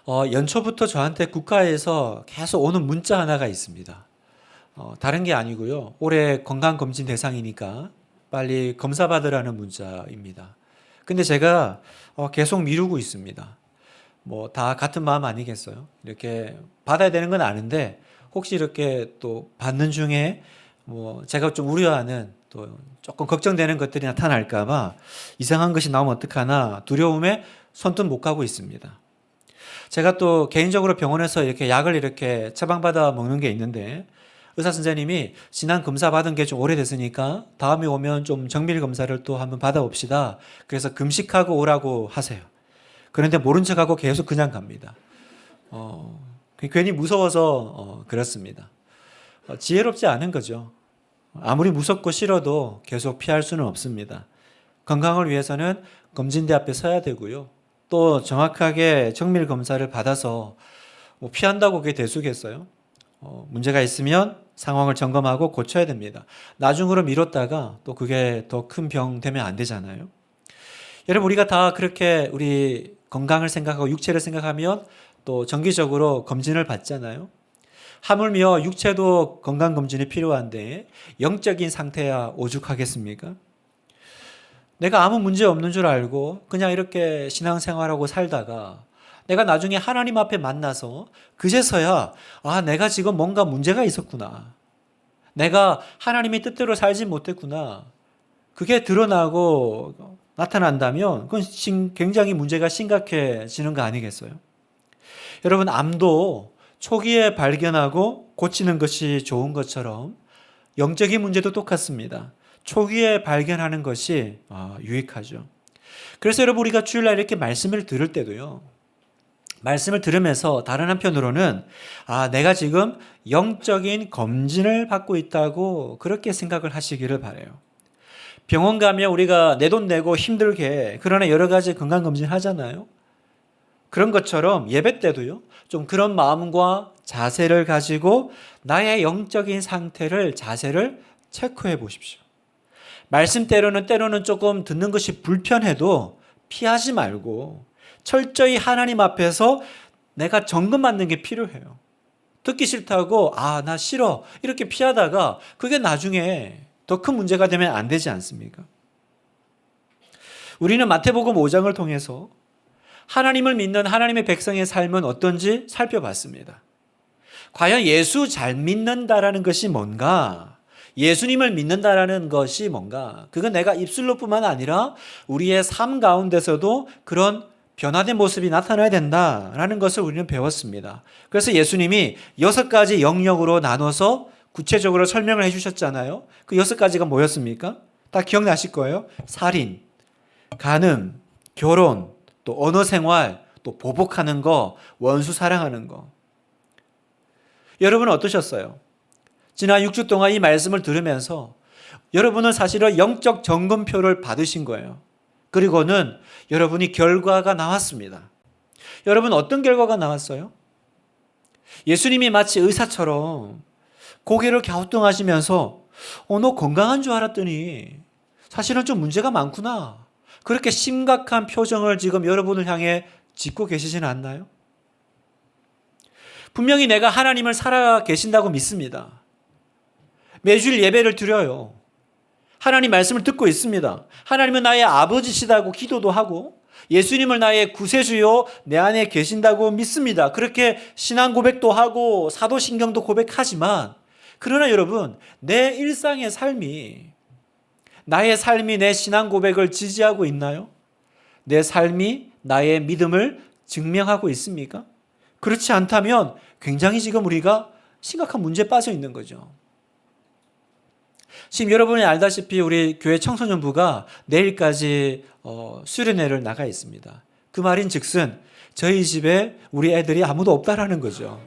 연초부터 저한테 국가에서 계속 오는 문자 하나가 있습니다. 다른 게 아니고요. 올해 건강검진 대상이니까 빨리 검사 받으라는 문자입니다. 근데 제가 계속 미루고 있습니다. 뭐 다 같은 마음 아니겠어요? 이렇게 받아야 되는 건 아는데 혹시 이렇게 또 받는 중에 뭐 제가 좀 우려하는 또 조금 걱정되는 것들이 나타날까 봐 이상한 것이 나오면 어떡하나 두려움에 손뜻 못 가고 있습니다. 제가 또 개인적으로 병원에서 이렇게 약을 이렇게 처방받아 먹는 게 있는데 의사 선생님이 지난 검사 받은 게 좀 오래됐으니까 다음에 오면 좀 정밀 검사를 또 한번 받아봅시다. 그래서 금식하고 오라고 하세요. 그런데 모른 척하고 계속 그냥 갑니다. 괜히 무서워서 그렇습니다. 지혜롭지 않은 거죠. 아무리 무섭고 싫어도 계속 피할 수는 없습니다. 건강을 위해서는 검진대 앞에 서야 되고요. 또 정확하게 정밀 검사를 받아서 뭐 피한다고 그게 대수겠어요? 문제가 있으면 상황을 점검하고 고쳐야 됩니다. 나중으로 미뤘다가 또 그게 더 큰 병 되면 안 되잖아요. 여러분 우리가 다 그렇게 우리 건강을 생각하고 육체를 생각하면 또 정기적으로 검진을 받잖아요. 하물며 육체도 건강검진이 필요한데 영적인 상태야 오죽하겠습니까? 내가 아무 문제 없는 줄 알고 그냥 이렇게 신앙생활하고 살다가 내가 나중에 하나님 앞에 만나서 그제서야 내가 지금 뭔가 문제가 있었구나. 내가 하나님의 뜻대로 살지 못했구나. 그게 드러나고 나타난다면 그건 굉장히 문제가 심각해지는 거 아니겠어요? 여러분 암도 초기에 발견하고 고치는 것이 좋은 것처럼 영적인 문제도 똑같습니다. 초기에 발견하는 것이 유익하죠. 그래서 여러분 우리가 주일날 이렇게 말씀을 들을 때도요. 말씀을 들으면서 다른 한편으로는 내가 지금 영적인 검진을 받고 있다고 그렇게 생각을 하시기를 바라요. 병원 가면 우리가 내 돈 내고 힘들게 그러나 여러 가지 건강검진 하잖아요. 그런 것처럼 예배 때도요. 좀 그런 마음과 자세를 가지고 나의 영적인 상태를 자세를 체크해 보십시오. 말씀 때로는 조금 듣는 것이 불편해도 피하지 말고 철저히 하나님 앞에서 내가 점검받는 게 필요해요. 듣기 싫다고 나 싫어 이렇게 피하다가 그게 나중에 더 큰 문제가 되면 안 되지 않습니까? 우리는 마태복음 5장을 통해서 하나님을 믿는 하나님의 백성의 삶은 어떤지 살펴봤습니다. 과연 예수 잘 믿는다라는 것이 뭔가? 예수님을 믿는다라는 것이 뭔가? 그건 내가 입술로뿐만 아니라 우리의 삶 가운데서도 그런 변화된 모습이 나타나야 된다라는 것을 우리는 배웠습니다. 그래서 예수님이 6가지 영역으로 나눠서 구체적으로 설명을 해주셨잖아요. 그 6가지가 뭐였습니까? 다 기억나실 거예요. 살인, 간음, 결혼, 또 언어 생활, 또 보복하는 거, 원수 사랑하는 거. 여러분은 어떠셨어요? 지난 6주 동안 이 말씀을 들으면서 여러분은 사실은 영적 점검표를 받으신 거예요. 그리고는 여러분이 결과가 나왔습니다. 여러분 어떤 결과가 나왔어요? 예수님이 마치 의사처럼 고개를 갸우뚱하시면서 너 건강한 줄 알았더니 사실은 좀 문제가 많구나. 그렇게 심각한 표정을 지금 여러분을 향해 짓고 계시지는 않나요? 분명히 내가 하나님을 살아 계신다고 믿습니다. 매주일 예배를 드려요. 하나님 말씀을 듣고 있습니다. 하나님은 나의 아버지시다고 기도도 하고 예수님을 나의 구세주요 내 안에 계신다고 믿습니다. 그렇게 신앙 고백도 하고 사도신경도 고백하지만 그러나 여러분 내 일상의 삶이 나의 삶이 내 신앙 고백을 지지하고 있나요? 내 삶이 나의 믿음을 증명하고 있습니까? 그렇지 않다면 굉장히 지금 우리가 심각한 문제에 빠져 있는 거죠. 지금 여러분이 알다시피 우리 교회 청소년부가 내일까지 수련회를 나가 있습니다. 그 말인 즉슨 저희 집에 우리 애들이 아무도 없다라는 거죠.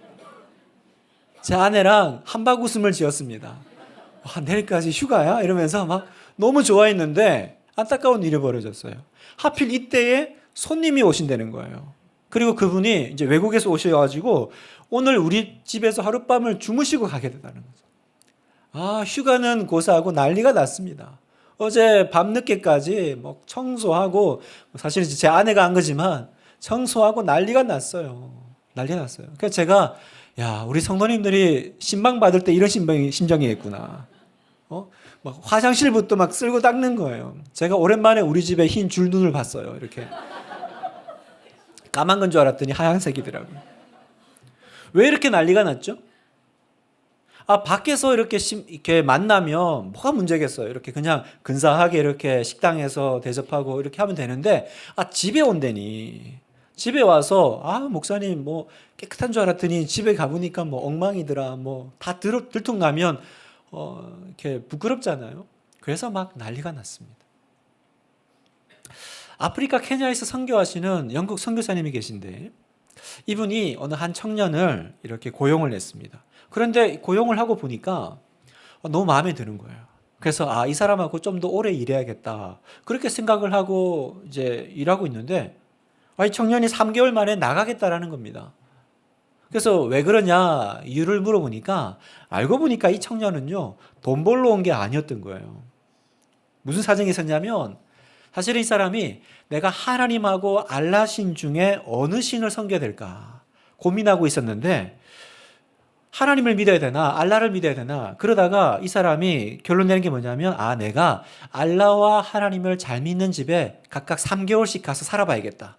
제 아내랑 한박 웃음을 지었습니다. 내일까지 휴가야? 이러면서 막 너무 좋아했는데 안타까운 일이 벌어졌어요. 하필 이때에 손님이 오신다는 거예요. 그리고 그분이 이제 외국에서 오셔가지고 오늘 우리 집에서 하룻밤을 주무시고 가게 된다는 거죠. 휴가는 고사하고 난리가 났습니다. 어제 밤늦게까지 청소하고 사실 제 아내가 한 거지만 청소하고 난리가 났어요. 난리 났어요. 그래서 제가 야, 우리 성도님들이 신방 받을 때 이런 심정이겠구나. 막 화장실부터 막 쓸고 닦는 거예요. 제가 오랜만에 우리 집에 흰 줄눈을 봤어요. 이렇게 까만 건 줄 알았더니 하얀색이더라고요. 왜 이렇게 난리가 났죠? 밖에서 이렇게 만나면 뭐가 문제겠어요? 이렇게 그냥 근사하게 이렇게 식당에서 대접하고 이렇게 하면 되는데, 집에 온다니. 집에 와서, 목사님 뭐 깨끗한 줄 알았더니 집에 가보니까 뭐 엉망이더라. 뭐 다 들통나면, 이렇게 부끄럽잖아요. 그래서 막 난리가 났습니다. 아프리카 케냐에서 선교하시는 영국 선교사님이 계신데, 이분이 어느 한 청년을 이렇게 고용을 했습니다. 그런데 고용을 하고 보니까 너무 마음에 드는 거예요. 그래서 이 사람하고 좀 더 오래 일해야겠다. 그렇게 생각을 하고 이제 일하고 있는데 이 청년이 3개월 만에 나가겠다라는 겁니다. 그래서 왜 그러냐 이유를 물어보니까 알고 보니까 이 청년은요 돈 벌러 온 게 아니었던 거예요. 무슨 사정이 있었냐면 사실은 이 사람이 내가 하나님하고 알라 신 중에 어느 신을 섬겨야 될까 고민하고 있었는데 하나님을 믿어야 되나 알라를 믿어야 되나 그러다가 이 사람이 결론 내는 게 뭐냐면 내가 알라와 하나님을 잘 믿는 집에 각각 3개월씩 가서 살아봐야겠다.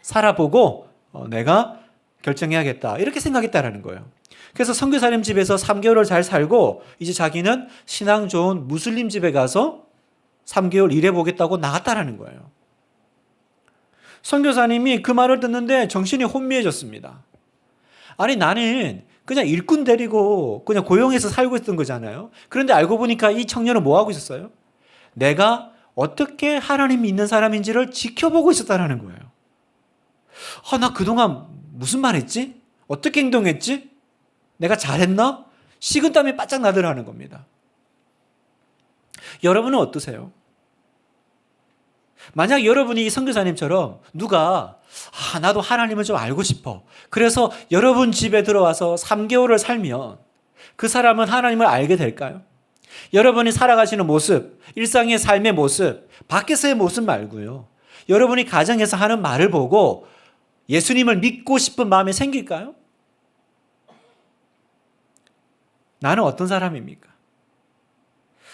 살아보고 내가 결정해야겠다. 이렇게 생각했다라는 거예요. 그래서 선교사님 집에서 3개월을 잘 살고 이제 자기는 신앙 좋은 무슬림 집에 가서 3개월 일해보겠다고 나갔다라는 거예요. 선교사님이 그 말을 듣는데 정신이 혼미해졌습니다. 아니 나는 그냥 일꾼 데리고 그냥 고용해서 살고 있었던 거잖아요. 그런데 알고 보니까 이 청년은 뭐 하고 있었어요? 내가 어떻게 하나님 믿는 사람인지를 지켜보고 있었다는 거예요. 나 그동안 무슨 말 했지? 어떻게 행동했지? 내가 잘했나? 식은땀이 바짝 나더라는 겁니다. 여러분은 어떠세요? 만약 여러분이 이 선교사님처럼 누가 나도 하나님을 좀 알고 싶어. 그래서 여러분 집에 들어와서 3개월을 살면 그 사람은 하나님을 알게 될까요? 여러분이 살아가시는 모습, 일상의 삶의 모습, 밖에서의 모습 말고요. 여러분이 가정에서 하는 말을 보고 예수님을 믿고 싶은 마음이 생길까요? 나는 어떤 사람입니까?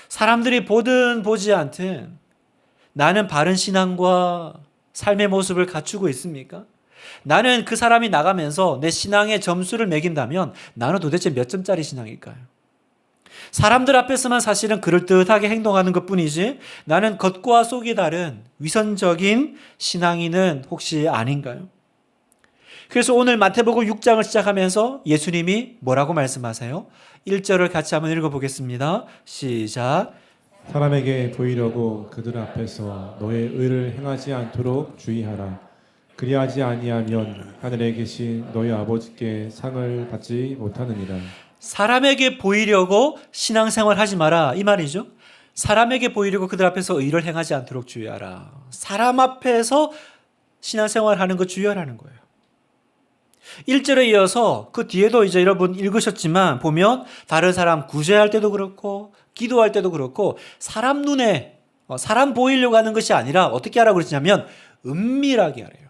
사람들이 보든 보지 않든 나는 바른 신앙과 삶의 모습을 갖추고 있습니까? 나는 그 사람이 나가면서 내 신앙의 점수를 매긴다면 나는 도대체 몇 점짜리 신앙일까요? 사람들 앞에서만 사실은 그럴듯하게 행동하는 것뿐이지 나는 겉과 속이 다른 위선적인 신앙인은 혹시 아닌가요? 그래서 오늘 마태복음 6장을 시작하면서 예수님이 뭐라고 말씀하세요? 1절을 같이 한번 읽어보겠습니다. 시작. 사람에게 보이려고 그들 앞에서 너의 의를 행하지 않도록 주의하라. 그리하지 아니하면 하늘에 계신 너희 아버지께 상을 받지 못하느니라. 사람에게 보이려고 신앙생활 하지 마라 이 말이죠. 사람에게 보이려고 그들 앞에서 의를 행하지 않도록 주의하라. 사람 앞에서 신앙생활 하는 거 주의하라는 거예요. 1절에 이어서 그 뒤에도 이제 여러분 읽으셨지만 보면 다른 사람 구제할 때도 그렇고 기도할 때도 그렇고 사람 눈에 사람 보이려고 하는 것이 아니라 어떻게 하라고 그러냐면 은밀하게 하래요.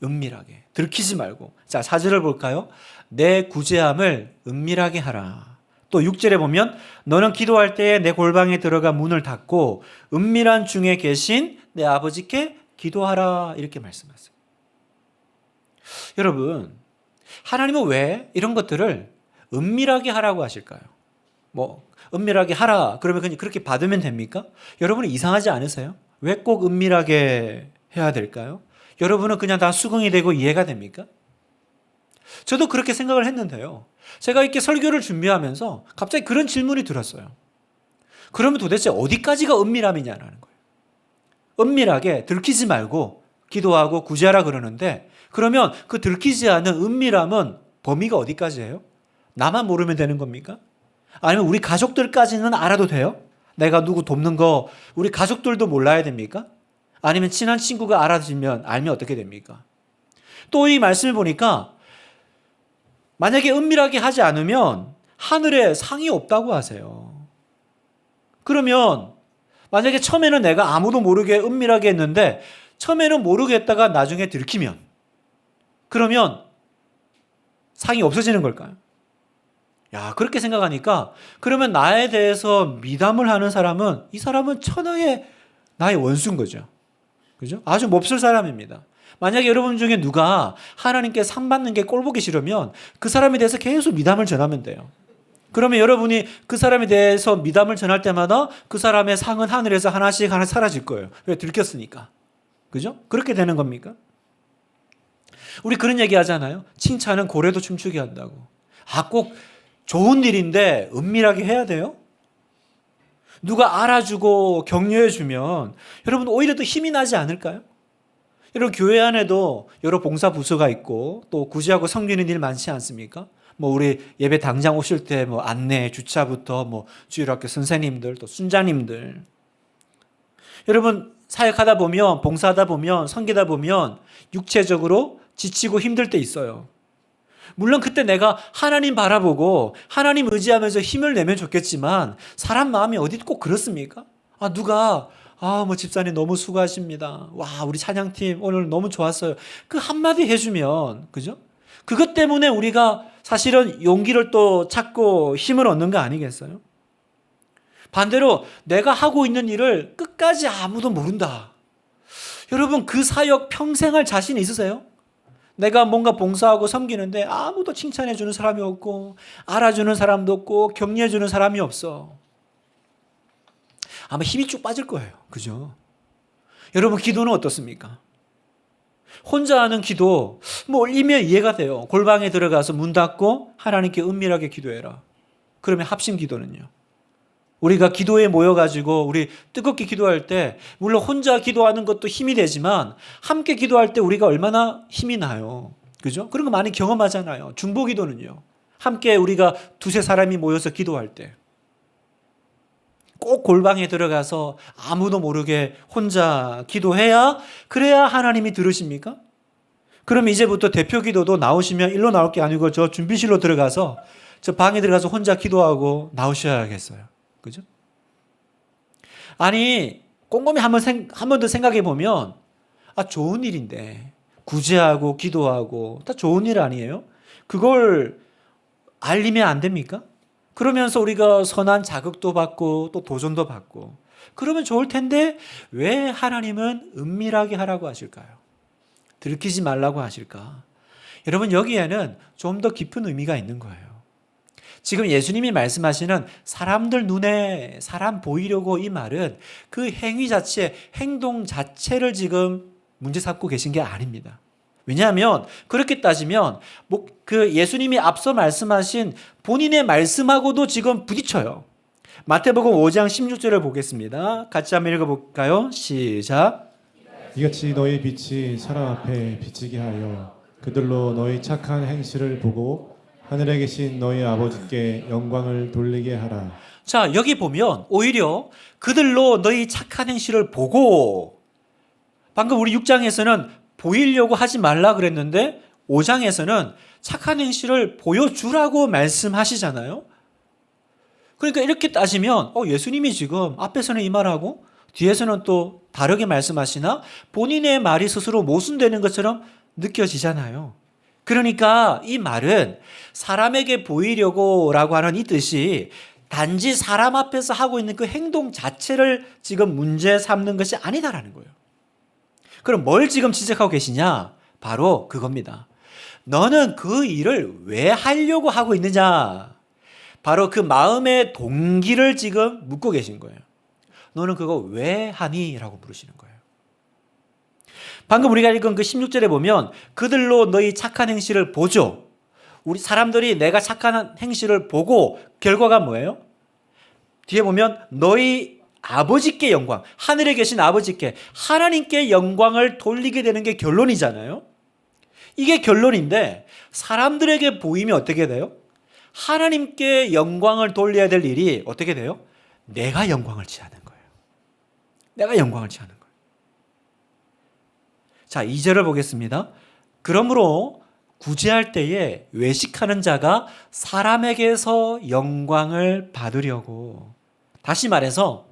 은밀하게. 들키지 말고. 자, 4절을 볼까요? 내 구제함을 은밀하게 하라. 또 6절에 보면 너는 기도할 때에 내 골방에 들어가 문을 닫고 은밀한 중에 계신 내 아버지께 기도하라. 이렇게 말씀하세요. 여러분, 하나님은 왜 이런 것들을 은밀하게 하라고 하실까요? 은밀하게 하라. 그러면 그냥 그렇게 받으면 됩니까? 여러분은 이상하지 않으세요? 왜 꼭 은밀하게 해야 될까요? 여러분은 그냥 다 수긍이 되고 이해가 됩니까? 저도 그렇게 생각을 했는데요. 제가 이렇게 설교를 준비하면서 갑자기 그런 질문이 들었어요. 그러면 도대체 어디까지가 은밀함이냐는 거예요. 은밀하게 들키지 말고 기도하고 구제하라 그러는데 그러면 그 들키지 않은 은밀함은 범위가 어디까지예요? 나만 모르면 되는 겁니까? 아니면 우리 가족들까지는 알아도 돼요? 내가 누구 돕는 거 우리 가족들도 몰라야 됩니까? 아니면 친한 친구가 알면 어떻게 됩니까? 또 이 말씀을 보니까 만약에 은밀하게 하지 않으면 하늘에 상이 없다고 하세요. 그러면 만약에 처음에는 내가 아무도 모르게 은밀하게 했는데 처음에는 모르겠다가 나중에 들키면 그러면 상이 없어지는 걸까요? 야, 그렇게 생각하니까 그러면 나에 대해서 미담을 하는 사람은 이 사람은 천하의 나의 원수인 거죠. 그죠? 아주 몹쓸 사람입니다. 만약에 여러분 중에 누가 하나님께 상 받는 게 꼴보기 싫으면 그 사람에 대해서 계속 미담을 전하면 돼요. 그러면 여러분이 그 사람에 대해서 미담을 전할 때마다 그 사람의 상은 하늘에서 하나씩 사라질 거예요. 왜? 들켰으니까. 그죠? 그렇게 되는 겁니까? 우리 그런 얘기 하잖아요. 칭찬은 고래도 춤추게 한다고. 꼭 좋은 일인데 은밀하게 해야 돼요? 누가 알아주고 격려해주면 여러분 오히려 더 힘이 나지 않을까요? 여러분 교회 안에도 여러 봉사 부서가 있고 또 구제하고 섬기는 일 많지 않습니까? 뭐 우리 예배 당장 오실 때 뭐 안내 주차부터 뭐 주일학교 선생님들 또 순자님들 여러분 사역하다 보면 봉사하다 보면 섬기다 보면 육체적으로 지치고 힘들 때 있어요. 물론 그때 내가 하나님 바라보고 하나님 의지하면서 힘을 내면 좋겠지만 사람 마음이 어디 꼭 그렇습니까? 누가 뭐 집사님 너무 수고하십니다. 와, 우리 찬양팀 오늘 너무 좋았어요. 그 한마디 해주면, 그죠? 그것 때문에 우리가 사실은 용기를 또 찾고 힘을 얻는 거 아니겠어요? 반대로 내가 하고 있는 일을 끝까지 아무도 모른다. 여러분 그 사역 평생 할 자신 있으세요? 내가 뭔가 봉사하고 섬기는데 아무도 칭찬해 주는 사람이 없고 알아주는 사람도 없고 격려해 주는 사람이 없어. 아마 힘이 쭉 빠질 거예요. 그죠? 여러분 기도는 어떻습니까? 혼자 하는 기도 뭐 이면 이해가 돼요. 골방에 들어가서 문 닫고 하나님께 은밀하게 기도해라. 그러면 합심 기도는요. 우리가 기도에 모여가지고 우리 뜨겁게 기도할 때 물론 혼자 기도하는 것도 힘이 되지만 함께 기도할 때 우리가 얼마나 힘이 나요. 그죠? 그런 거 많이 경험하잖아요. 중보 기도는요. 함께 우리가 두세 사람이 모여서 기도할 때 꼭 골방에 들어가서 아무도 모르게 혼자 기도해야 그래야 하나님이 들으십니까? 그럼 이제부터 대표 기도도 나오시면 일로 나올 게 아니고 저 준비실로 들어가서 저 방에 들어가서 혼자 기도하고 나오셔야겠어요. 그죠? 아니 꼼꼼히 한 번 더 생각해 보면 좋은 일인데 구제하고 기도하고 다 좋은 일 아니에요? 그걸 알리면 안 됩니까? 그러면서 우리가 선한 자극도 받고 또 도전도 받고 그러면 좋을 텐데 왜 하나님은 은밀하게 하라고 하실까요? 들키지 말라고 하실까? 여러분 여기에는 좀 더 깊은 의미가 있는 거예요. 지금 예수님이 말씀하시는 사람들 눈에 사람 보이려고 이 말은 그 행위 자체, 행동 자체를 지금 문제 삼고 계신 게 아닙니다. 왜냐하면 그렇게 따지면 그 예수님이 앞서 말씀하신 본인의 말씀하고도 지금 부딪혀요. 마태복음 5장 16절을 보겠습니다. 같이 한번 읽어볼까요? 시작. 이같이 너희 빛이 사람 앞에 비치게 하여 그들로 너희 착한 행실을 보고 하늘에 계신 너희 아버지께 영광을 돌리게 하라. 자, 여기 보면 오히려 그들로 너희 착한 행실을 보고 방금 우리 6장에서는 보이려고 하지 말라 그랬는데 5장에서는 착한 행실을 보여주라고 말씀하시잖아요. 그러니까 이렇게 따지면 예수님이 지금 앞에서는 이 말하고 뒤에서는 또 다르게 말씀하시나 본인의 말이 스스로 모순되는 것처럼 느껴지잖아요. 그러니까 이 말은 사람에게 보이려고 라고 하는 이 뜻이 단지 사람 앞에서 하고 있는 그 행동 자체를 지금 문제 삼는 것이 아니다라는 거예요. 그럼 뭘 지금 지적하고 계시냐? 바로 그겁니다. 너는 그 일을 왜 하려고 하고 있느냐? 바로 그 마음의 동기를 지금 묻고 계신 거예요. 너는 그거 왜 하니? 라고 물으시는 거예요. 방금 우리가 읽은 그 16절에 보면 그들로 너희 착한 행실을 보죠. 우리 사람들이 내가 착한 행실을 보고 결과가 뭐예요? 뒤에 보면 너희 아버지께 영광, 하늘에 계신 아버지께 하나님께 영광을 돌리게 되는 게 결론이잖아요. 이게 결론인데 사람들에게 보이면 어떻게 돼요? 하나님께 영광을 돌려야 될 일이 어떻게 돼요? 내가 영광을 취하는 거예요. 내가 영광을 취하는 거예요. 자, 2절을 보겠습니다. 그러므로 구제할 때에 외식하는 자가 사람에게서 영광을 받으려고. 다시 말해서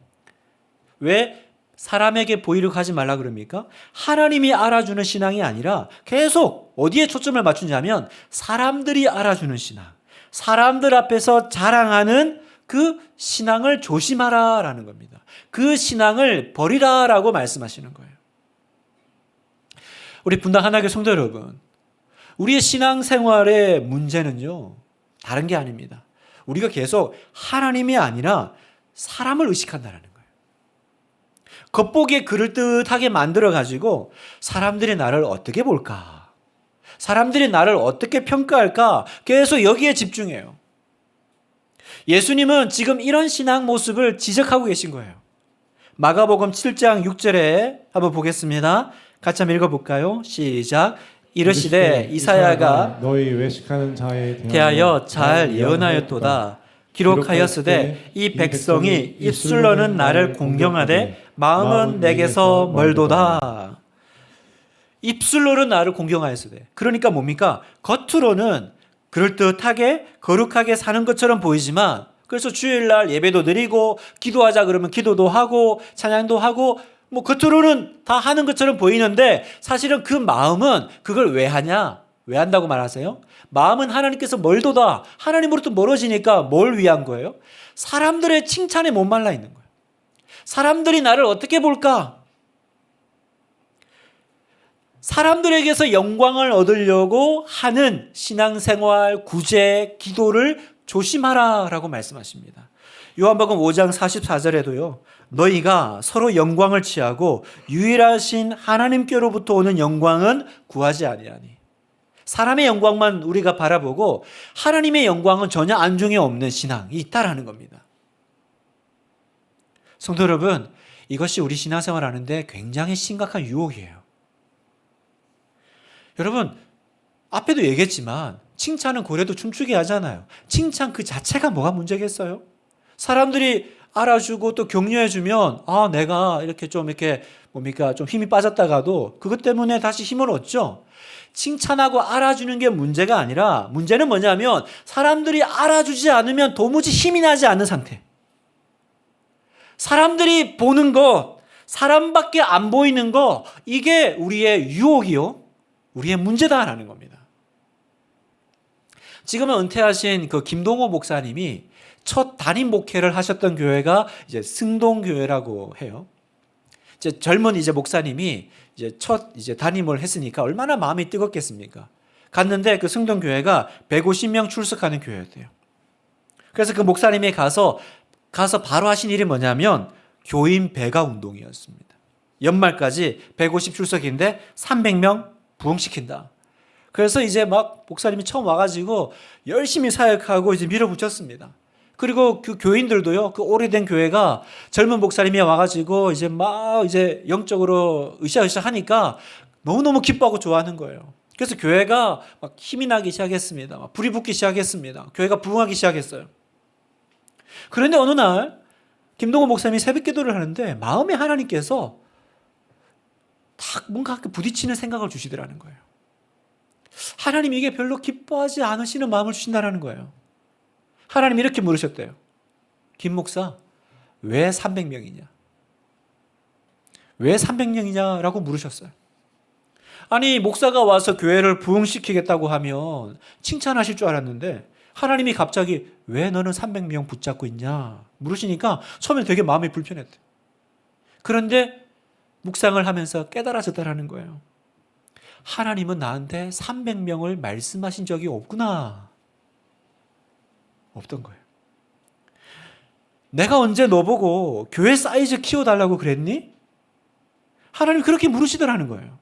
왜 사람에게 보이려고 하지 말라 그럽니까? 하나님이 알아주는 신앙이 아니라 계속 어디에 초점을 맞추냐면 사람들이 알아주는 신앙, 사람들 앞에서 자랑하는 그 신앙을 조심하라라는 겁니다. 그 신앙을 버리라라고 말씀하시는 거예요. 우리 분당 하나교회 성도 여러분, 우리의 신앙생활의 문제는요, 다른 게 아닙니다. 우리가 계속 하나님이 아니라 사람을 의식한다는 거예요. 겉보기에 그럴듯하게 만들어가지고 사람들이 나를 어떻게 볼까? 사람들이 나를 어떻게 평가할까? 계속 여기에 집중해요. 예수님은 지금 이런 신앙 모습을 지적하고 계신 거예요. 마가복음 7장 6절에 한번 보겠습니다. 같이 한번 읽어볼까요? 시작. 이르시되 이사야가 너희 외식하는 자에 대하여 잘 예언하였도다. 기록하였으되 이 백성이 입술로는 나를 공경하되 마음은 내게서 멀도다. 입술로는 나를 공경하였으되, 그러니까 뭡니까? 겉으로는 그럴듯하게 거룩하게 사는 것처럼 보이지만, 그래서 주일날 예배도 드리고 기도하자 그러면 기도도 하고 찬양도 하고 뭐 겉으로는 다 하는 것처럼 보이는데 사실은 그 마음은 그걸 왜 하냐? 왜 한다고 말하세요? 마음은 하나님께서 멀도다. 하나님으로부터 멀어지니까 뭘 위한 거예요? 사람들의 칭찬에 못 말라 있는 거예요. 사람들이 나를 어떻게 볼까? 사람들에게서 영광을 얻으려고 하는 신앙생활, 구제, 기도를 조심하라라고 말씀하십니다. 요한복음 5장 44절에도요. 너희가 서로 영광을 취하고 유일하신 하나님께로부터 오는 영광은 구하지 아니하니. 사람의 영광만 우리가 바라보고 하나님의 영광은 전혀 안중에 없는 신앙이 있다라는 겁니다. 성도 여러분, 이것이 우리 신앙생활 하는데 굉장히 심각한 유혹이에요. 여러분, 앞에도 얘기했지만 칭찬은 고래도 춤추게 하잖아요. 칭찬 그 자체가 뭐가 문제겠어요? 사람들이 알아주고 또 격려해주면 내가 이렇게 좀 힘이 빠졌다가도 그것 때문에 다시 힘을 얻죠. 칭찬하고 알아주는 게 문제가 아니라 문제는 뭐냐면 사람들이 알아주지 않으면 도무지 힘이 나지 않는 상태. 사람들이 보는 것, 사람밖에 안 보이는 것, 이게 우리의 유혹이요, 우리의 문제다라는 겁니다. 지금은 은퇴하신 그 김동호 목사님이 첫 담임 목회를 하셨던 교회가 이제 승동교회라고 해요. 이제 젊은 목사님이 첫 담임을 했으니까 얼마나 마음이 뜨겁겠습니까? 갔는데 그 승동교회가 150명 출석하는 교회였대요. 그래서 그 목사님이 가서 바로 하신 일이 뭐냐면 교인 배가 운동이었습니다. 연말까지 150 출석인데 300명 부흥시킨다. 그래서 막 목사님이 처음 와가지고 열심히 사역하고 밀어붙였습니다. 그리고 그 교인들도요, 그 오래된 교회가 젊은 목사님이 와가지고 영적으로 으쌰으쌰 하니까 너무너무 기뻐하고 좋아하는 거예요. 그래서 교회가 막 힘이 나기 시작했습니다. 막 불이 붙기 시작했습니다. 교회가 부흥하기 시작했어요. 그런데 어느 날 김동호 목사님이 새벽 기도를 하는데 마음에 하나님께서 딱 뭔가 부딪히는 생각을 주시더라는 거예요. 하나님이 이게 별로 기뻐하지 않으시는 마음을 주신다는 거예요. 하나님이 이렇게 물으셨대요. 김 목사, 왜 300명이냐? 왜 300명이냐라고 물으셨어요. 아니, 목사가 와서 교회를 부흥시키겠다고 하면 칭찬하실 줄 알았는데 하나님이 갑자기 왜 너는 300명 붙잡고 있냐? 물으시니까 처음에 되게 마음이 불편했대요. 그런데 묵상을 하면서 깨달아졌다라는 거예요. 하나님은 나한테 300명을 말씀하신 적이 없구나. 없던 거예요. 내가 언제 너 보고 교회 사이즈 키워달라고 그랬니? 하나님 그렇게 물으시더라는 거예요.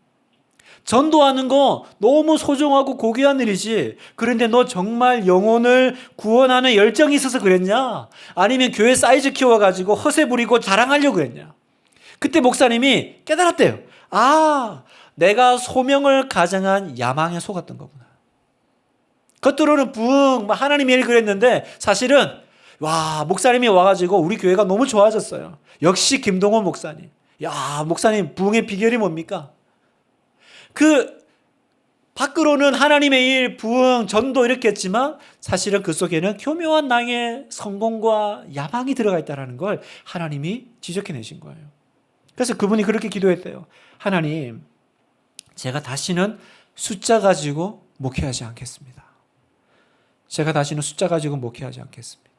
전도하는 거 너무 소중하고 고귀한 일이지. 그런데 너 정말 영혼을 구원하는 열정이 있어서 그랬냐? 아니면 교회 사이즈 키워가지고 허세 부리고 자랑하려고 그랬냐? 그때 목사님이 깨달았대요. 내가 소명을 가장한 야망에 속았던 거구나. 겉으로는 부흥, 하나님의 일 그랬는데 사실은 목사님이 와가지고 우리 교회가 너무 좋아졌어요. 역시 김동호 목사님. 목사님 부흥의 비결이 뭡니까? 그 밖으로는 하나님의 일, 부흥, 전도 이렇게 했지만 사실은 그 속에는 교묘한 나의 성공과 야망이 들어가 있다는 걸 하나님이 지적해내신 거예요. 그래서 그분이 그렇게 기도했대요. 하나님, 제가 다시는 숫자 가지고 목회하지 않겠습니다. 제가 다시는 숫자 가지고 목회하지 않겠습니다.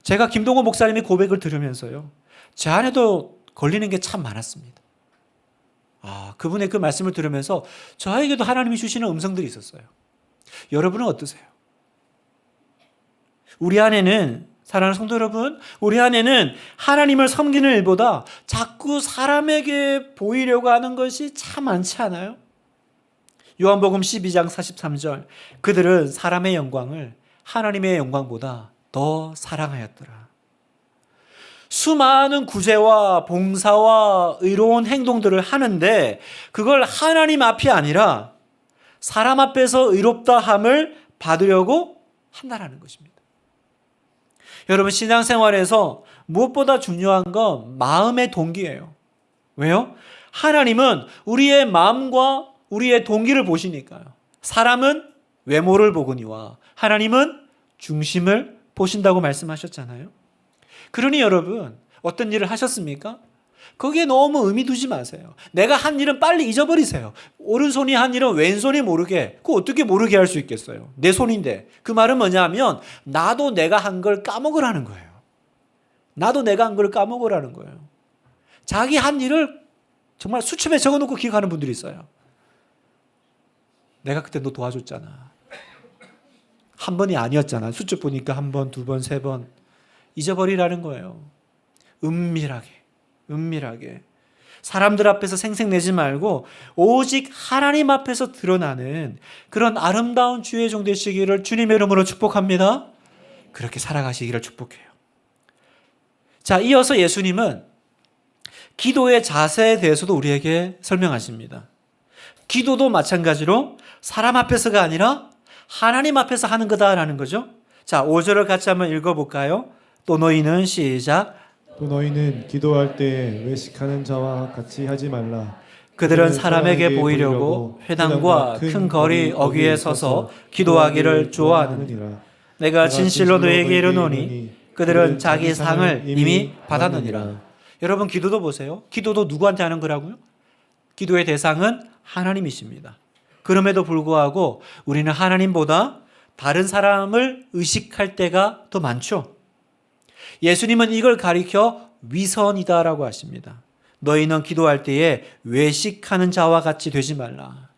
제가 김동호 목사님의 고백을 들으면서요, 제 안에도 걸리는 게 참 많았습니다. 그분의 그 말씀을 들으면서 저에게도 하나님이 주시는 음성들이 있었어요. 여러분은 어떠세요? 우리 안에는, 사랑하는 성도 여러분, 우리 안에는 하나님을 섬기는 일보다 자꾸 사람에게 보이려고 하는 것이 참 많지 않아요? 요한복음 12장 43절, 그들은 사람의 영광을 하나님의 영광보다 더 사랑하였더라. 수많은 구제와 봉사와 의로운 행동들을 하는데 그걸 하나님 앞이 아니라 사람 앞에서 의롭다 함을 받으려고 한다라는 것입니다. 여러분, 신앙생활에서 무엇보다 중요한 건 마음의 동기예요. 왜요? 하나님은 우리의 마음과 우리의 동기를 보시니까요. 사람은 외모를 보거니와 하나님은 중심을 보신다고 말씀하셨잖아요. 그러니 여러분, 어떤 일을 하셨습니까? 거기에 너무 의미 두지 마세요. 내가 한 일은 빨리 잊어버리세요. 오른손이 한 일은 왼손이 모르게, 그거 어떻게 모르게 할 수 있겠어요? 내 손인데. 그 말은 뭐냐면 나도 내가 한 걸 까먹으라는 거예요. 나도 내가 한 걸 까먹으라는 거예요. 자기 한 일을 정말 수첩에 적어놓고 기억하는 분들이 있어요. 내가 그때 너 도와줬잖아. 한 번이 아니었잖아. 수첩 보니까 한 번, 두 번, 세 번. 잊어버리라는 거예요. 은밀하게. 사람들 앞에서 생색내지 말고 오직 하나님 앞에서 드러나는 그런 아름다운 주의 종 되시기를 주님의 이름으로 축복합니다. 그렇게 살아가시기를 축복해요. 자, 이어서 예수님은 기도의 자세에 대해서도 우리에게 설명하십니다. 기도도 마찬가지로 사람 앞에서가 아니라 하나님 앞에서 하는 거다라는 거죠. 자, 5절을 같이 한번 읽어볼까요? 또 너희는 시작. 또 너희는 기도할 때 외식하는 자와 같이 하지 말라. 그들은 사람에게 보이려고 회당과 큰 거리 어귀에 서서 기도하기를 좋아하느니라. 내가 진실로 너희에게 이르노니 그들은 자기 상을 이미 받았느니라. 여러분, 기도도 보세요. 기도도 누구한테 하는 거라고요? 기도의 대상은 하나님이십니다. 그럼에도 불구하고 우리는 하나님보다 다른 사람을 의식할 때가 더 많죠. 예수님은 이걸 가리켜 위선이다라고 하십니다. 너희는 기도할 때에 외식하는 자와 같이 되지 말라.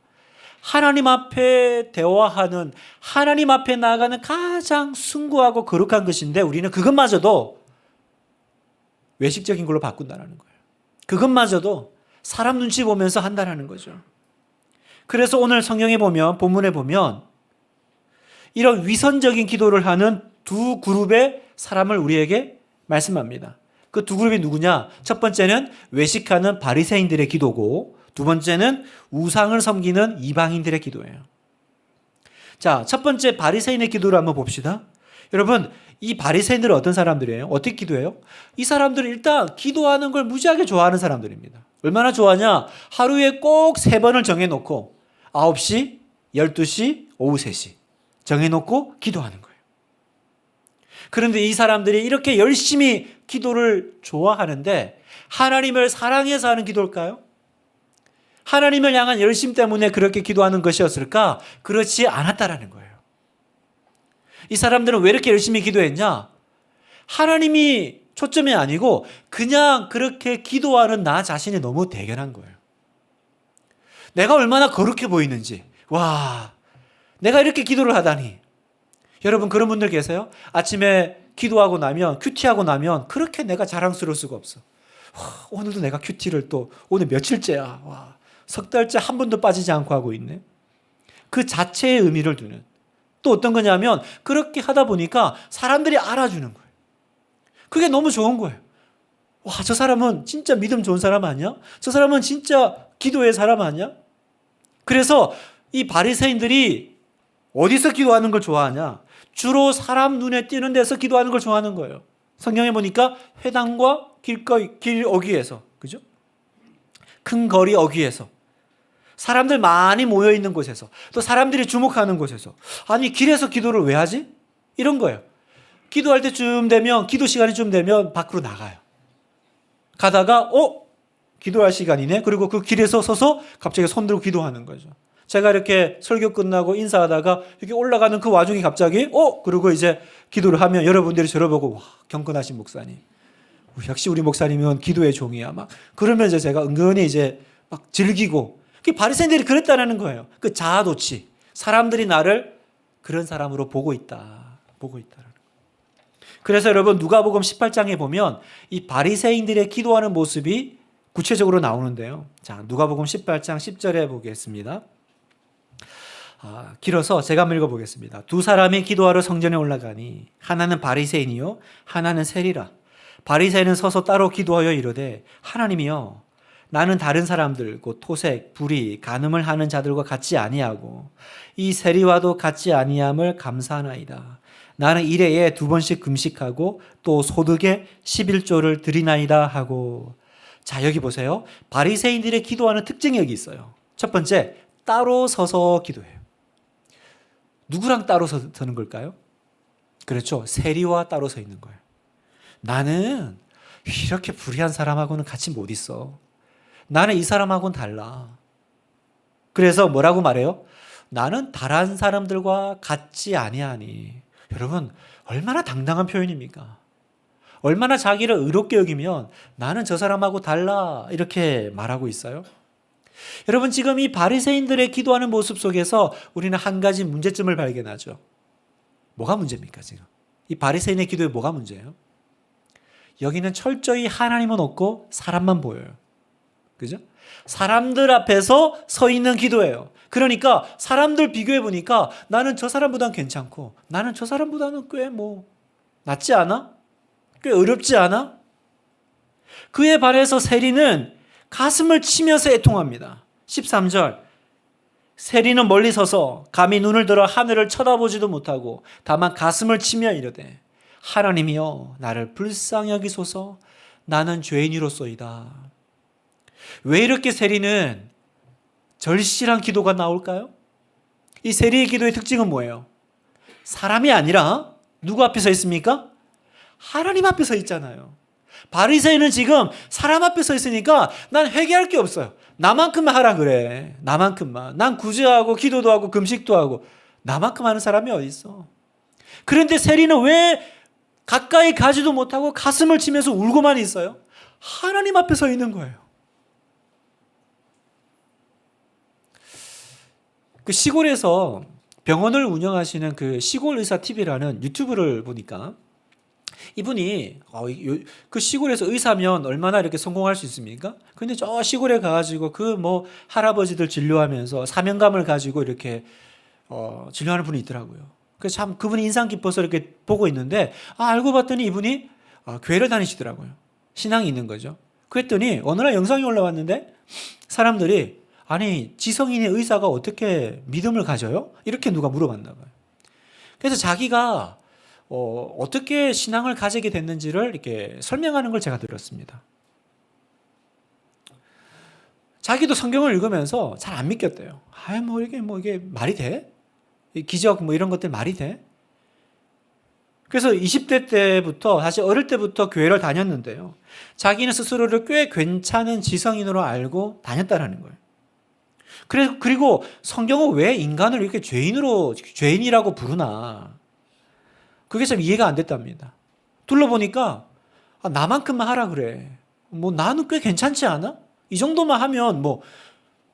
하나님 앞에 대화하는, 하나님 앞에 나아가는 가장 숭고하고 거룩한 것인데 우리는 그것마저도 외식적인 걸로 바꾼다는 거예요. 그것마저도 사람 눈치 보면서 한다는 거죠. 그래서 오늘 성경에 보면, 본문에 보면 이런 위선적인 기도를 하는 두 그룹의 사람을 우리에게 말씀합니다. 그 두 그룹이 누구냐? 첫 번째는 외식하는 바리새인들의 기도고, 두 번째는 우상을 섬기는 이방인들의 기도예요. 자, 첫 번째 바리새인의 기도를 한번 봅시다. 여러분, 이 바리새인들은 어떤 사람들이에요? 어떻게 기도해요? 이 사람들은 일단 기도하는 걸 무지하게 좋아하는 사람들입니다. 얼마나 좋아하냐? 하루에 꼭 3번을 정해놓고 9시, 12시, 오후 3시 정해놓고 기도하는 거예요. 그런데 이 사람들이 이렇게 열심히 기도를 좋아하는데 하나님을 사랑해서 하는 기도일까요? 하나님을 향한 열심 때문에 그렇게 기도하는 것이었을까? 그렇지 않았다라는 거예요. 이 사람들은 왜 이렇게 열심히 기도했냐? 하나님이 초점이 아니고 그냥 그렇게 기도하는 나 자신이 너무 대견한 거예요. 내가 얼마나 거룩해 보이는지, 와, 내가 이렇게 기도를 하다니. 여러분, 그런 분들 계세요? 아침에 기도하고 나면, 큐티하고 나면 그렇게 내가 자랑스러울 수가 없어. 와, 오늘도 내가 큐티를 또 오늘 며칠째야. 와, 3달째 한 번도 빠지지 않고 하고 있네. 그 자체의 의미를 두는. 또 어떤 거냐면 그렇게 하다 보니까 사람들이 알아주는 거예요. 그게 너무 좋은 거예요. 와, 저 사람은 진짜 믿음 좋은 사람 아니야? 저 사람은 진짜 기도의 사람 아니야? 그래서 이 바리새인들이 어디서 기도하는 걸 좋아하냐? 주로 사람 눈에 띄는 데서 기도하는 걸 좋아하는 거예요. 성경에 보니까 회당과 길 어귀에서, 그죠? 큰 거리 어귀에서, 사람들 많이 모여 있는 곳에서, 또 사람들이 주목하는 곳에서. 아니, 길에서 기도를 왜 하지? 이런 거예요. 기도할 때쯤 되면, 기도 시간이 좀 되면 밖으로 나가요. 가다가 기도할 시간이네. 그리고 그 길에서 서서 갑자기 손 들고 기도하는 거죠. 제가 이렇게 설교 끝나고 인사하다가 이렇게 올라가는 그 와중에 갑자기 그리고 이제 기도를 하면 여러분들이 저를 보고 와, 경건하신 목사님. 역시 우리 목사님은 기도의 종이야. 막 그러면 이제 제가 은근히 이제 막 즐기고 바리새인들이 그랬다라는 거예요. 그 자아도취. 사람들이 나를 그런 사람으로 보고 있다. 보고 있다라는 거예요. 그래서 여러분 누가복음 18장에 보면 이 바리새인들의 기도하는 모습이 구체적으로 나오는데요. 자, 누가복음 18장 10절에 보겠습니다. 길어서 제가 한번 읽어보겠습니다. 두 사람이 기도하러 성전에 올라가니 하나는 바리새인이요 하나는 세리라. 바리새인은 서서 따로 기도하여 이르되 하나님이여 나는 다른 사람들 곧 토색, 불의, 간음을 하는 자들과 같지 아니하고 이 세리와도 같지 아니함을 감사하나이다. 나는 일해에 2번씩 금식하고 또 소득의 11조를 드리나이다 하고. 자, 여기 보세요. 바리새인들의 기도하는 특징이 여기 있어요. 첫 번째, 따로 서서 기도해요. 누구랑 따로 서는 걸까요? 그렇죠. 세리와 따로 서 있는 거예요. 나는 이렇게 불의한 사람하고는 같이 못 있어. 나는 이 사람하고는 달라. 그래서 뭐라고 말해요? 나는 다른 사람들과 같지 아니하니. 여러분, 얼마나 당당한 표현입니까? 얼마나 자기를 의롭게 여기면 나는 저 사람하고 달라 이렇게 말하고 있어요. 여러분, 지금 이 바리새인들의 기도하는 모습 속에서 우리는 한 가지 문제점을 발견하죠. 뭐가 문제입니까 지금? 이 바리새인의 기도에 뭐가 문제예요? 여기는 철저히 하나님은 없고 사람만 보여요. 그죠? 사람들 앞에서 서 있는 기도예요. 그러니까 사람들 비교해 보니까 나는 저 사람보다는 괜찮고 나는 저 사람보다는 꽤 낫지 않아? 꽤 어렵지 않아? 그에 반해서 세리는 가슴을 치면서 애통합니다. 13절. 세리는 멀리 서서 감히 눈을 들어 하늘을 쳐다보지도 못하고 다만 가슴을 치며 이르되 하나님이여 나를 불쌍히 여기소서 나는 죄인이로소이다. 왜 이렇게 세리는 절실한 기도가 나올까요? 이 세리의 기도의 특징은 뭐예요? 사람이 아니라 누구 앞에 서 있습니까? 하나님 앞에 서 있잖아요. 바리새인은 지금 사람 앞에 서 있으니까 난 회개할 게 없어요. 나만큼만 하라 그래. 나만큼만. 난 구제하고 기도도 하고 금식도 하고 나만큼 하는 사람이 어디 있어? 그런데 세리는 왜 가까이 가지도 못하고 가슴을 치면서 울고만 있어요? 하나님 앞에 서 있는 거예요. 그 시골에서 병원을 운영하시는 그 시골 의사 TV라는 유튜브를 보니까 이분이 그 시골에서 의사면 얼마나 이렇게 성공할 수 있습니까? 근데 저 시골에 가가지고 그 할아버지들 진료하면서 사명감을 가지고 이렇게 진료하는 분이 있더라고요. 그래서 참 그분이 인상 깊어서 이렇게 보고 있는데 알고 봤더니 이분이 교회를 다니시더라고요. 신앙이 있는 거죠. 그랬더니 어느 날 영상이 올라왔는데 사람들이 아니 지성인의 의사가 어떻게 믿음을 가져요? 이렇게 누가 물어봤나 봐요. 그래서 자기가 어떻게 신앙을 가지게 됐는지를 이렇게 설명하는 걸 제가 들었습니다. 자기도 성경을 읽으면서 잘 안 믿겼대요. 이게 말이 돼? 기적 이런 것들 말이 돼? 그래서 20대 때부터 사실 어릴 때부터 교회를 다녔는데요. 자기는 스스로를 꽤 괜찮은 지성인으로 알고 다녔다라는 거예요. 그리고 성경은 왜 인간을 이렇게 죄인이라고 부르나? 그게 참 이해가 안 됐답니다. 둘러보니까 나만큼만 하라 그래. 나는 꽤 괜찮지 않아? 이 정도만 하면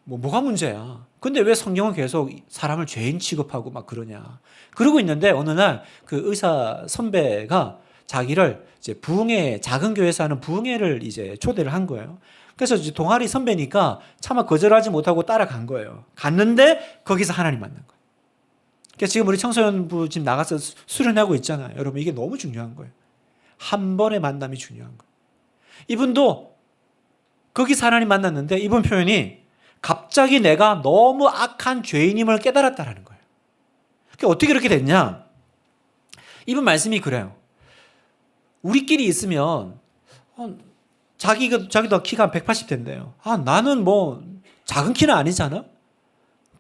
뭐가 문제야? 근데 왜 성경은 계속 사람을 죄인 취급하고 막 그러냐? 그러고 있는데 어느 날 그 의사 선배가 자기를 이제 부흥회, 작은 교회에서 하는 부흥회를 이제 초대를 한 거예요. 그래서 이제 동아리 선배니까 차마 거절하지 못하고 따라간 거예요. 갔는데 거기서 하나님 만난 거예요. 그러니까 지금 우리 청소년부 지금 나가서 수련하고 있잖아요. 여러분 이게 너무 중요한 거예요. 한 번의 만남이 중요한 거예요. 이분도 거기서 하나님 만났는데 이분 표현이 갑자기 내가 너무 악한 죄인임을 깨달았다라는 거예요. 그러니까 어떻게 그렇게 됐냐? 이분 말씀이 그래요. 우리끼리 있으면 자기도 키가 한 180 된대요. 나는 작은 키는 아니잖아.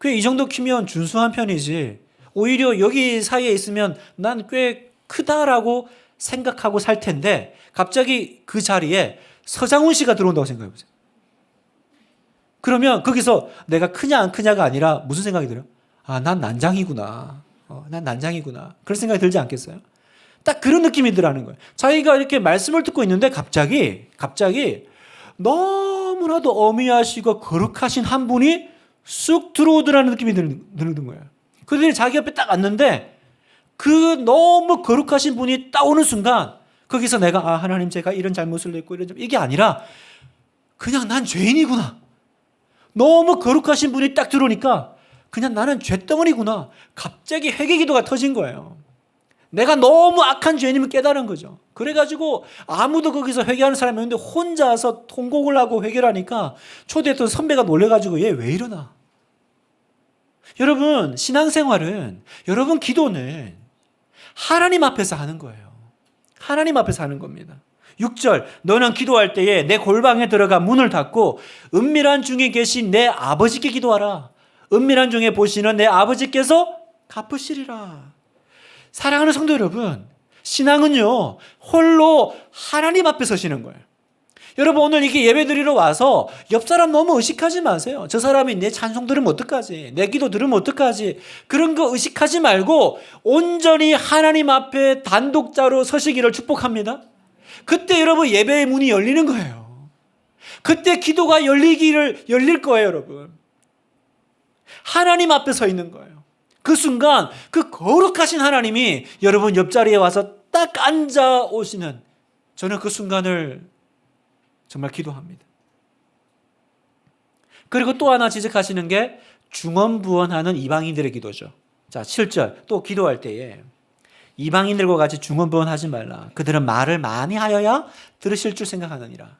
꽤 이 정도 키면 준수한 편이지. 오히려 여기 사이에 있으면 난 꽤 크다라고 생각하고 살 텐데 갑자기 그 자리에 서장훈 씨가 들어온다고 생각해 보세요. 그러면 거기서 내가 크냐 안 크냐가 아니라 무슨 생각이 들어요? 아, 난 난장이구나. 난 난장이구나. 그런 생각이 들지 않겠어요? 딱 그런 느낌이 드라는 거예요. 자기가 이렇게 말씀을 듣고 있는데 갑자기 너무나도 어미하시고 거룩하신 한 분이 쑥 들어오더라는 느낌이 드는 거예요. 그들이 자기 옆에 딱 앉는데 그 너무 거룩하신 분이 딱 오는 순간 거기서 내가 아, 하나님 제가 이런 잘못을 했고 이게 아니라 그냥 난 죄인이구나. 너무 거룩하신 분이 딱 들어오니까 그냥 나는 죄덩어리구나. 갑자기 회개기도가 터진 거예요. 내가 너무 악한 죄인임을 깨달은 거죠. 그래가지고 아무도 거기서 회개하는 사람이 없는데 혼자서 통곡을 하고 회개를 하니까 초대했던 선배가 놀래가지고 얘 왜 이러나. 여러분 신앙생활은 여러분 기도는 하나님 앞에서 하는 거예요. 하나님 앞에서 하는 겁니다. 6절 너는 기도할 때에 내 골방에 들어가 문을 닫고 은밀한 중에 계신 내 아버지께 기도하라. 은밀한 중에 보시는 내 아버지께서 갚으시리라. 사랑하는 성도 여러분, 신앙은요 홀로 하나님 앞에 서시는 거예요. 여러분 오늘 이렇게 예배 드리러 와서 옆 사람 너무 의식하지 마세요. 저 사람이 내 찬송 들으면 어떡하지? 내 기도 들으면 어떡하지? 그런 거 의식하지 말고 온전히 하나님 앞에 단독자로 서시기를 축복합니다. 그때 여러분 예배의 문이 열리는 거예요. 그때 기도가 열릴 거예요, 여러분. 하나님 앞에 서 있는 거예요. 그 순간 그 거룩하신 하나님이 여러분 옆자리에 와서 딱 앉아 오시는 저는 그 순간을 정말 기도합니다. 그리고 또 하나 지적하시는 게 중언부언하는 이방인들의 기도죠. 자, 7절 또 기도할 때에 이방인들과 같이 중언부언하지 말라. 그들은 말을 많이 하여야 들으실 줄 생각하느니라.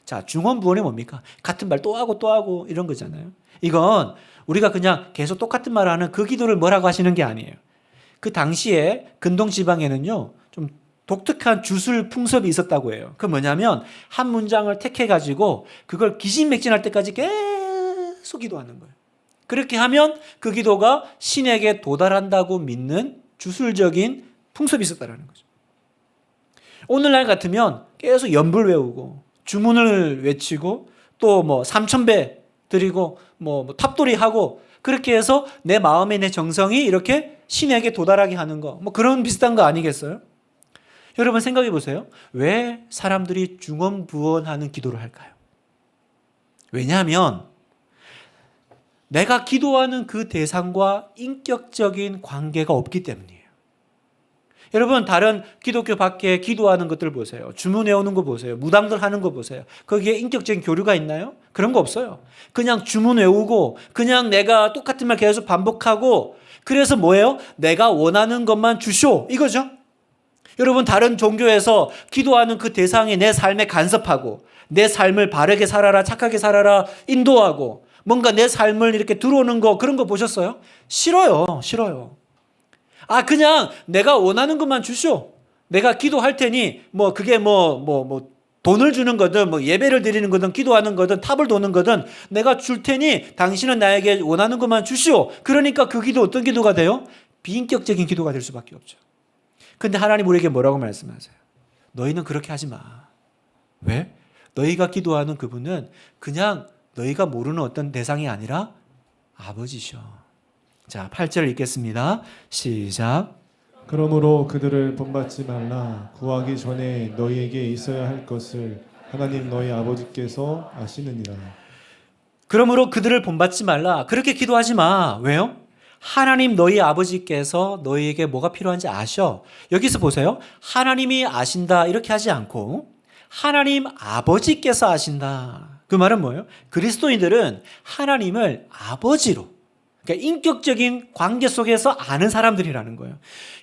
자, 중언부언이 뭡니까? 같은 말 또 하고 이런 거잖아요. 이건 우리가 그냥 계속 똑같은 말을 하는 그 기도를 뭐라고 하시는 게 아니에요. 그 당시에 근동 지방에는요 좀 독특한 주술 풍습이 있었다고 해요. 그 뭐냐면 한 문장을 택해가지고 그걸 기진맥진할 때까지 계속 기도하는 거예요. 그렇게 하면 그 기도가 신에게 도달한다고 믿는 주술적인 풍습이 있었다는 거죠. 오늘날 같으면 계속 연불 외우고 주문을 외치고 또 뭐 삼천배 드리고 뭐 탑돌이 하고 그렇게 해서 내 마음에 내 정성이 이렇게 신에게 도달하게 하는 거 뭐 그런 비슷한 거 아니겠어요? 여러분 생각해 보세요. 왜 사람들이 중언부언하는 기도를 할까요? 왜냐하면 내가 기도하는 그 대상과 인격적인 관계가 없기 때문이에요. 여러분 다른 기독교 밖에 기도하는 것들 보세요. 주문 외우는 거 보세요. 무당들 하는 거 보세요. 거기에 인격적인 교류가 있나요? 그런 거 없어요. 그냥 주문 외우고 그냥 내가 똑같은 말 계속 반복하고 그래서 뭐예요? 내가 원하는 것만 주쇼 이거죠. 여러분 다른 종교에서 기도하는 그 대상이 내 삶에 간섭하고 내 삶을 바르게 살아라 착하게 살아라 인도하고 뭔가 내 삶을 이렇게 들어오는 거 그런 거 보셨어요? 싫어요. 아 그냥 내가 원하는 것만 주시오. 내가 기도할 테니 뭐 그게 뭐 돈을 주는 거든 뭐 예배를 드리는 거든 기도하는 거든 탑을 도는 거든 내가 줄 테니 당신은 나에게 원하는 것만 주시오. 그러니까 그 기도 어떤 기도가 돼요? 비인격적인 기도가 될 수밖에 없죠. 근데 하나님 우리에게 뭐라고 말씀하세요? 너희는 그렇게 하지 마. 왜? 너희가 기도하는 그분은 그냥 너희가 모르는 어떤 대상이 아니라 아버지셔. 자, 8절 읽겠습니다. 시작. 그러므로 그들을 본받지 말라. 구하기 전에 너희에게 있어야 할 것을 하나님 너희 아버지께서 아시느니라. 그러므로 그들을 본받지 말라. 그렇게 기도하지 마. 왜요? 하나님 너희 아버지께서 너희에게 뭐가 필요한지 아셔. 여기서 보세요. 하나님이 아신다 이렇게 하지 않고 하나님 아버지께서 아신다. 그 말은 뭐예요? 그리스도인들은 하나님을 아버지로 그러니까 인격적인 관계 속에서 아는 사람들이라는 거예요.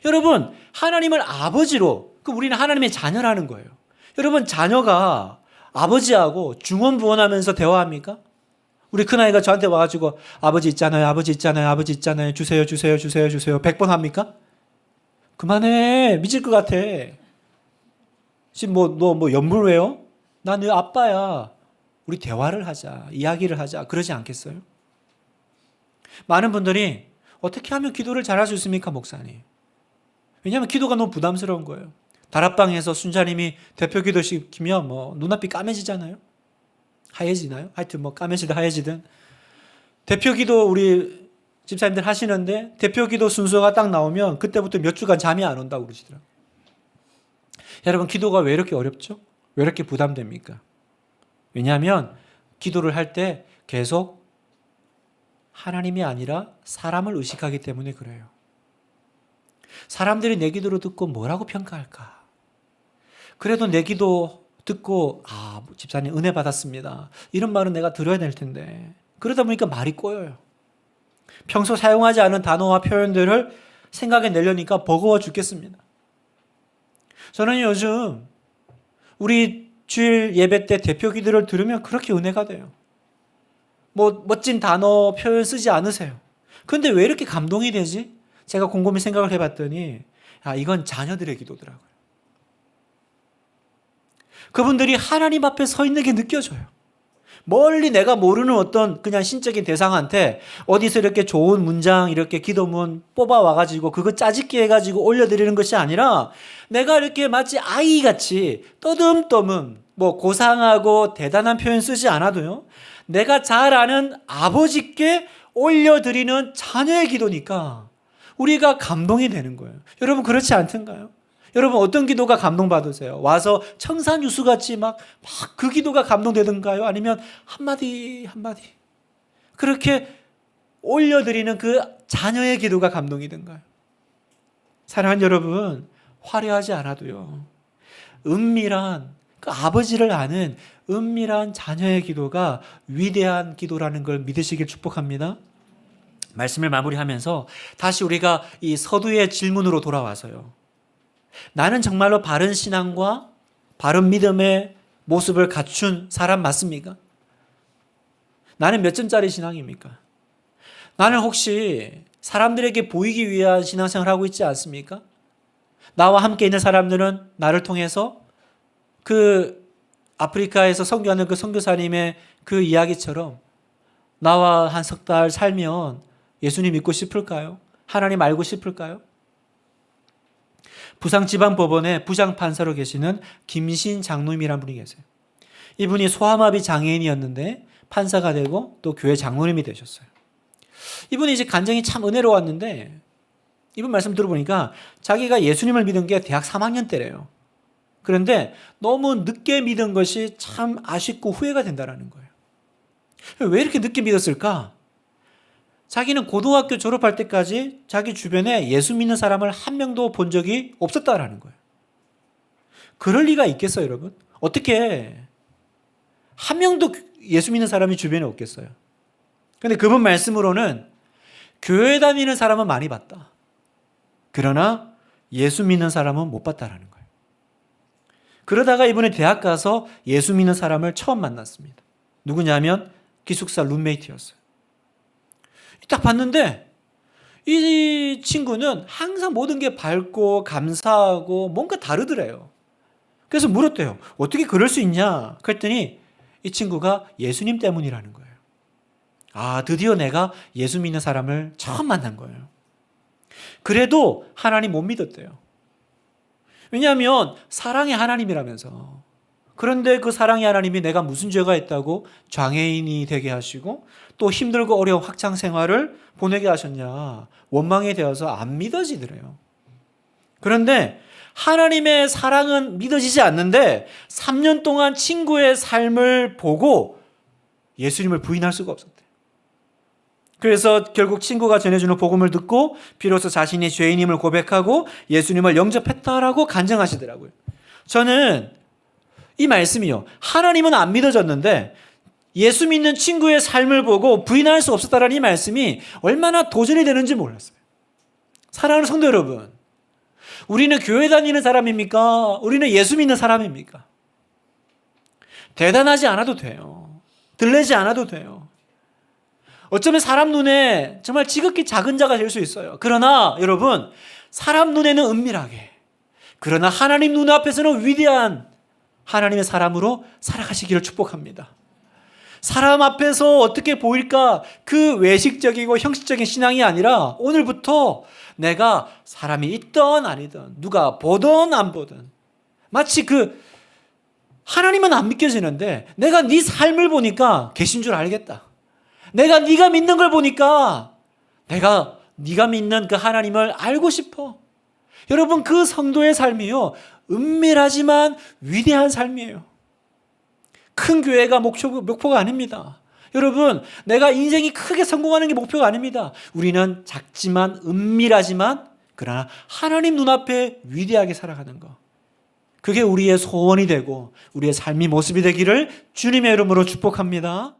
여러분 하나님을 아버지로 우리는 하나님의 자녀라는 거예요. 여러분 자녀가 아버지하고 중언부언하면서 대화합니까? 우리 큰아이가 저한테 와가지고 아버지 있잖아요 주세요 100번 합니까? 그만해 미칠 것 같아. 지금 너 연불 왜요? 난 너 아빠야. 우리 대화를 하자 이야기를 하자 그러지 않겠어요? 많은 분들이 어떻게 하면 기도를 잘할 수 있습니까 목사님? 왜냐하면 기도가 너무 부담스러운 거예요. 다락방에서 순자님이 대표 기도 시키면 뭐 눈앞이 까매지잖아요. 하얘지나요? 하여튼 뭐 까매지든 하얘지든 대표 기도 우리 집사님들 하시는데 대표 기도 순서가 딱 나오면 그때부터 몇 주간 잠이 안 온다고 그러시더라고요. 여러분, 기도가 왜 이렇게 어렵죠? 왜 이렇게 부담됩니까? 왜냐하면 기도를 할 때 계속 하나님이 아니라 사람을 의식하기 때문에 그래요. 사람들이 내 기도를 듣고 뭐라고 평가할까? 그래도 내 기도 듣고 집사님 은혜 받았습니다, 이런 말은 내가 들어야 될 텐데 그러다 보니까 말이 꼬여요. 평소 사용하지 않은 단어와 표현들을 생각에 내려니까 버거워 죽겠습니다. 저는 요즘 우리 주일 예배 때 대표 기도를 들으면 그렇게 은혜가 돼요. 뭐 멋진 단어 표현 쓰지 않으세요. 그런데 왜 이렇게 감동이 되지? 제가 곰곰이 생각을 해봤더니 이건 자녀들의 기도더라고요. 그분들이 하나님 앞에 서 있는 게 느껴져요. 멀리 내가 모르는 어떤 그냥 신적인 대상한테 어디서 이렇게 좋은 문장, 이렇게 기도문 뽑아와가지고 그거 짜집기 해가지고 올려드리는 것이 아니라 내가 이렇게 마치 아이같이 떠듬떠듬 뭐 고상하고 대단한 표현 쓰지 않아도요, 내가 잘 아는 아버지께 올려드리는 자녀의 기도니까 우리가 감동이 되는 거예요. 여러분, 그렇지 않던가요? 여러분, 어떤 기도가 감동받으세요? 와서 청산유수같이 막 그 기도가 감동되던가요? 아니면 한마디 한마디 그렇게 올려드리는 그 자녀의 기도가 감동이던가요? 사랑하는 여러분, 화려하지 않아도요, 은밀한 그 아버지를 아는 은밀한 자녀의 기도가 위대한 기도라는 걸 믿으시길 축복합니다. 말씀을 마무리하면서 다시 우리가 이 서두의 질문으로 돌아와서요, 나는 정말로 바른 신앙과 바른 믿음의 모습을 갖춘 사람 맞습니까? 나는 몇 점짜리 신앙입니까? 나는 혹시 사람들에게 보이기 위한 신앙생활을 하고 있지 않습니까? 나와 함께 있는 사람들은 나를 통해서 그 아프리카에서 선교하는 그 선교사님의 그 이야기처럼 나와 한 석 달 살면 예수님 믿고 싶을까요? 하나님 알고 싶을까요? 부산지방법원에 부장판사로 계시는 김신 장로님이라는 분이 계세요. 이분이 소아마비 장애인이었는데 판사가 되고 또 교회 장로님이 되셨어요. 이분이 이제 간증이 참 은혜로웠는데 이분 말씀 들어보니까 자기가 예수님을 믿은 게 대학 3학년 때래요. 그런데 너무 늦게 믿은 것이 참 아쉽고 후회가 된다는 거예요. 왜 이렇게 늦게 믿었을까? 자기는 고등학교 졸업할 때까지 자기 주변에 예수 믿는 사람을 한 명도 본 적이 없었다라는 거예요. 그럴 리가 있겠어요, 여러분? 어떻게 한 명도 예수 믿는 사람이 주변에 없겠어요? 그런데 그분 말씀으로는 교회 다니는 사람은 많이 봤다. 그러나 예수 믿는 사람은 못 봤다라는 거예요. 그러다가 이번에 대학 가서 예수 믿는 사람을 처음 만났습니다. 누구냐면 기숙사 룸메이트였어요. 딱 봤는데 이 친구는 항상 모든 게 밝고 감사하고 뭔가 다르더래요. 그래서 물었대요. 어떻게 그럴 수 있냐? 그랬더니 이 친구가 예수님 때문이라는 거예요. 드디어 내가 예수 믿는 사람을 처음 만난 거예요. 그래도 하나님 못 믿었대요. 왜냐하면 사랑의 하나님이라면서. 그런데 그 사랑의 하나님이 내가 무슨 죄가 있다고 장애인이 되게 하시고 또 힘들고 어려운 학창 생활을 보내게 하셨냐, 원망이 되어서 안 믿어지더래요. 그런데 하나님의 사랑은 믿어지지 않는데 3년 동안 친구의 삶을 보고 예수님을 부인할 수가 없었대요. 그래서 결국 친구가 전해주는 복음을 듣고 비로소 자신이 죄인임을 고백하고 예수님을 영접했다라고 간증하시더라고요. 저는 이 말씀이요, 하나님은 안 믿어졌는데 예수 믿는 친구의 삶을 보고 부인할 수 없었다라는 이 말씀이 얼마나 도전이 되는지 몰랐어요. 사랑하는 성도 여러분, 우리는 교회 다니는 사람입니까? 우리는 예수 믿는 사람입니까? 대단하지 않아도 돼요. 들리지 않아도 돼요. 어쩌면 사람 눈에 정말 지극히 작은 자가 될 수 있어요. 그러나 여러분, 사람 눈에는 은밀하게, 그러나 하나님 눈앞에서는 위대한 하나님의 사람으로 살아가시기를 축복합니다. 사람 앞에서 어떻게 보일까, 그 외식적이고 형식적인 신앙이 아니라 오늘부터 내가 사람이 있든 아니든 누가 보든 안 보든 마치 하나님은 안 믿겨지는데 내가 네 삶을 보니까 계신 줄 알겠다. 내가 네가 믿는 걸 보니까 내가 네가 믿는 그 하나님을 알고 싶어. 여러분, 그 성도의 삶이요, 은밀하지만 위대한 삶이에요. 큰 교회가 목표가 아닙니다. 여러분, 내가 인생이 크게 성공하는 게 목표가 아닙니다. 우리는 작지만 은밀하지만 그러나 하나님 눈앞에 위대하게 살아가는 것. 그게 우리의 소원이 되고 우리의 삶의 모습이 되기를 주님의 이름으로 축복합니다.